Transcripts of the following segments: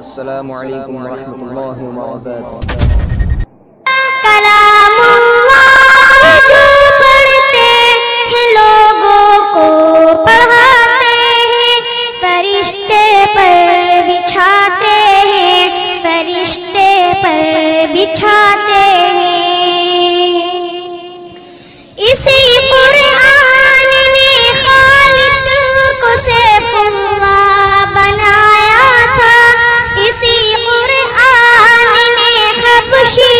السلام علیکم ورحمۃ اللہ وبرکاتہ۔ کلام اللہ جو پڑھتے ہیں لوگوں کو پڑھاتے ہیں، فرشتے پر بچھاتے ہیں، فرشتے پر بچھاتے ہیں۔ اسی قرآن نے خالد کو سیف اللہ بنایا تھا، اسی قرآن نے حبشی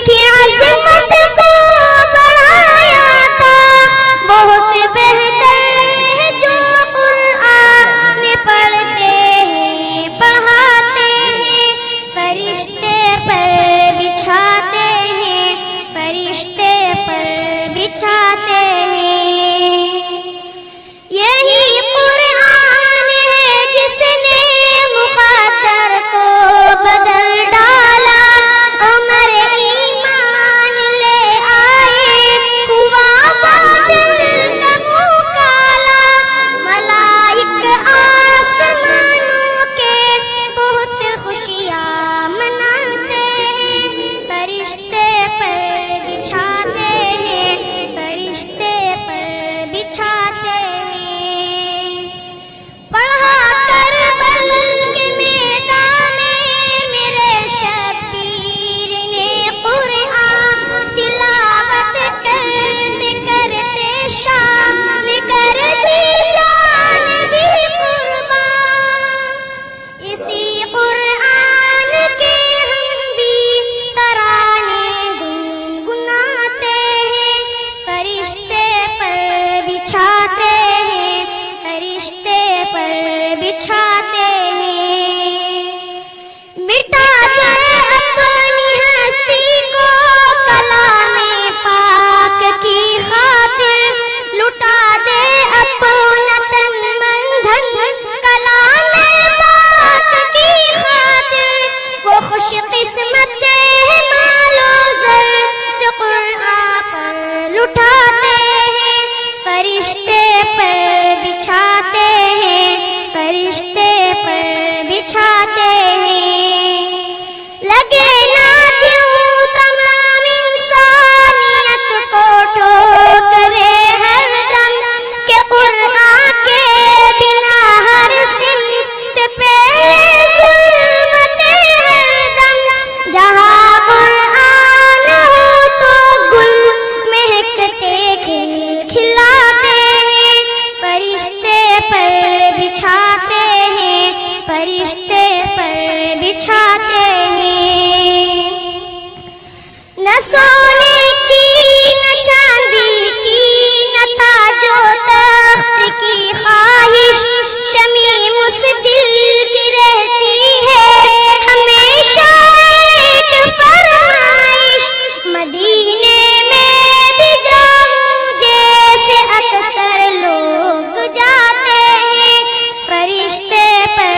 کی عظمت کو بڑھایا تھا۔ بہت بہتر ہے جو قرآن پڑھتے ہیں پڑھاتے ہیں، فرشتے پر بچھاتے ہیں، فرشتے پر بچھاتے ہیں۔ یہی قرآن ہے جس نے مقدر کو بدل ڈالا، عمر ایمان لے آئے، ہوا باطل کا منہ کالا۔ ملائک آسمانوں کے بہت خوشیاں مناتے ہیں، فرشتے پر بچھاتے ہیں، فرشتے پر بچھاتے ہیں۔ پڑھا کربل کے میدان میں میرے شبیر نے قرآن، تلاوت کرتے کرتے شام کر دی جان بھی قربان۔ اسی قرآن کے ہم بھی ترانے گنگناتے ہیں، فرشتے پر بچھاتے ہیں، فرشتے پر بچھاتے ہیں۔ مٹا دے اپنی ہستی کو کلام پاک کی خاطر، لٹا دے اپنا تن من دھن کلام پاک کی خاطر۔ وہ خوش قسمت ہے مال و زر جو قرآن پر لٹاتے ہیں، فرشتے پر بچھاتے ہیں، فرشتے پر بچھاتے ہیں۔ لگے نہ کیوں تمام انسانیت کو ٹھوکرے ہر دم، کہ قرآن کے بنا ہر سمت پہ ظلمت ہر دم۔ جہاں قرآن ہو تو گل مہکتے کھل کھلاتے ہیں، فرشتے پر بچھاتے ہیں، فرشتے پر بچھاتے ہیں۔ نہ سونے کی نہ چاندی کی نہ تاج و تخت کی خواہش، شمیم اس دل کی رہتی ہے ہمیشہ ایک فرمائش، مدینے میں بھی جاؤں جیسے اکثر لوگ جاتے ہیں، فرشتے پر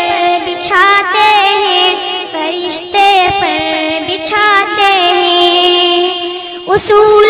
بچھاتے ہیں، فرشتے پر بچھاتے ہیں۔ اصول